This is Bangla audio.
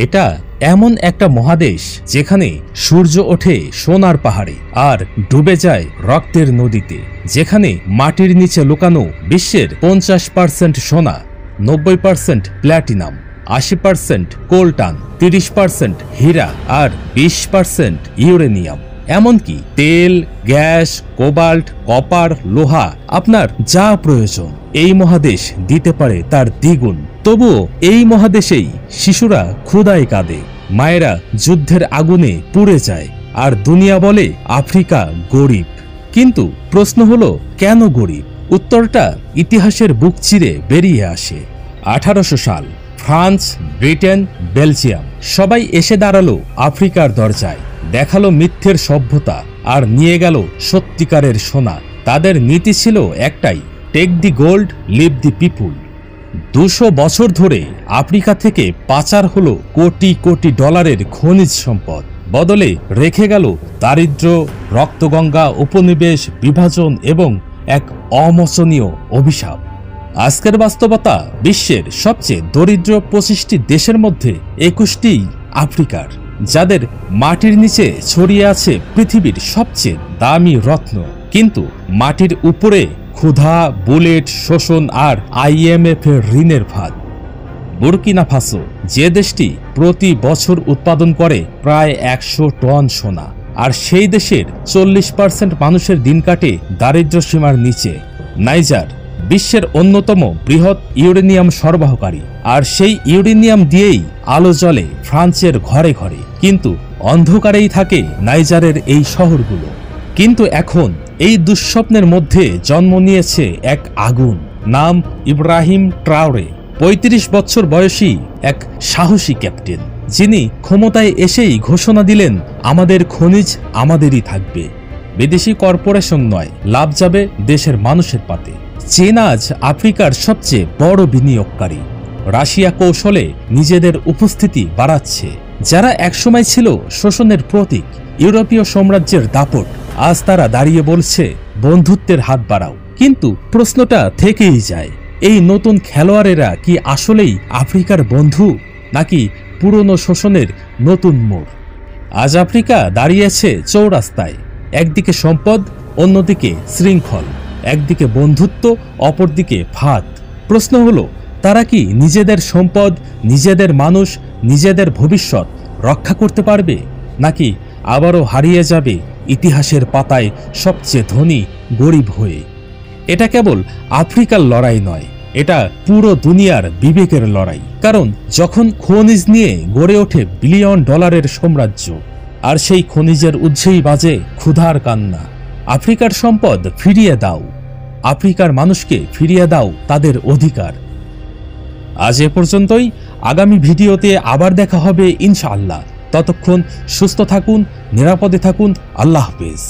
এটা এমন একটা মহাদেশ যেখানে সূর্য ওঠে সোনার পাহাড়ে আর ডুবে যায় রক্তের নদীতে, যেখানে মাটির নিচে লুকানো বিশ্বের 50% সোনা, 90% প্ল্যাটিনাম, 80% কোলটান, 30% হীরা আর 20% ইউরেনিয়াম। এমনকি তেল, গ্যাস, কোবাল্ট, কপার, লোহা, আপনার যা প্রয়োজন এই মহাদেশ দিতে পারে তার দ্বিগুণ। তবুও এই মহাদেশেই শিশুরা ক্ষুধায় কাঁদে, মায়েরা যুদ্ধের আগুনে পুড়ে যায়, আর দুনিয়া বলে আফ্রিকা গরিব। কিন্তু প্রশ্ন হলো, কেন গরিব? উত্তরটা ইতিহাসের বুক চিরে বেরিয়ে আসে। 1800 সাল, ফ্রান্স, ব্রিটেন, বেলজিয়াম সবাই এসে দাঁড়ালো আফ্রিকার দরজায়, দেখালো মিথ্যের সভ্যতা আর নিয়ে গেল সত্যিকারের সোনা। তাদের নীতি ছিল একটাই, take the gold, leave the people. 200 বছর ধরে আফ্রিকা থেকে পাচার হলো কোটি কোটি ডলারের খনিজ সম্পদ, বদলে রেখে গেল দারিদ্র্য, রক্তগঙ্গা, উপনিবেশ, বিভাজন এবং এক অমোচনীয় অভিশাপ। আজকের বাস্তবতা, বিশ্বের সবচেয়ে দরিদ্র 25টি দেশের মধ্যে 21টিই আফ্রিকার, যাদের মাটির নিচে ছড়িয়ে আছে পৃথিবীর সবচেয়ে দামি রত্ন। কিন্তু মাটির উপরে ক্ষুধা, বুলেট, শোষণ আর IMF এর ঋণের ভাত। বুর্কিনা ফাসো, যে দেশটি প্রতি বছর উৎপাদন করে প্রায় 100 টন সোনা, আর সেই দেশের 40% মানুষের দিন কাটে দারিদ্র্য সীমার নিচে। নাইজার, বিশ্বের অন্যতম বৃহৎ ইউরেনিয়াম সরবরাহকারী, আর সেই ইউরেনিয়াম দিয়েই আলো জ্বলে ফ্রান্সের ঘরে ঘরে। কিন্তু অন্ধকারেই থাকে নাইজারের এই শহরগুলো। কিন্তু এখন এই দুঃস্বপ্নের মধ্যে জন্ম নিয়েছে এক আগুন, নাম ইব্রাহিম ট্রাওরে। 35 বছর বয়সী এক সাহসী ক্যাপ্টেন, যিনি ক্ষমতায় এসেই ঘোষণা দিলেন, আমাদের খনিজ আমাদেরই থাকবে, বিদেশি কর্পোরেশন নয়, লাভ যাবে দেশের মানুষের পাতে। চীন আজ আফ্রিকার সবচেয়ে বড় বিনিয়োগকারী। রাশিয়া কৌশলে নিজেদের উপস্থিতি বাড়াচ্ছে। যারা একসময় ছিল শোষণের প্রতীক, ইউরোপীয় সাম্রাজ্যের দাপট, আজ তারা দাঁড়িয়ে বলছে, বন্ধুত্বের হাত বাড়াও। কিন্তু প্রশ্নটা থেকেই যায়, এই নতুন খেলোয়াড়েরা কি আসলেই আফ্রিকার বন্ধু, নাকি পুরনো শোষণের নতুন মোড়? আজ আফ্রিকা দাঁড়িয়েছে চৌরাস্তায়, একদিকে সম্পদ, অন্যদিকে শৃঙ্খল, একদিকে বন্ধুত্ব, অপরদিকে ফাঁদ। প্রশ্ন হলো, তারা কি নিজেদের সম্পদ, নিজেদের মানুষ, নিজেদের ভবিষ্যৎ রক্ষা করতে পারবে, নাকি আবারও হারিয়ে যাবে ইতিহাসের পাতায় সবচেয়ে ধনী গরিব হয়ে? এটা কেবল আফ্রিকার লড়াই নয়, এটা পুরো দুনিয়ার বিবেকের লড়াই। কারণ যখন খনিজ নিয়ে গড়ে ওঠে বিলিয়ন ডলারের সাম্রাজ্য, আর সেই খনিজের উৎসেই বাজে ক্ষুধার কান্না, আফ্রিকার সম্পদ ফিরিয়ে দাও, আফ্রিকার মানুষকে ফিরিয়ে দাও তাদের অধিকার। আজ এ পর্যন্তই। আগামী ভিডিওতে আবার দেখা হবে ইনশাআল্লাহ। ততক্ষণ সুস্থ থাকুন, নিরাপদে থাকুন। আল্লাহ হাফেজ।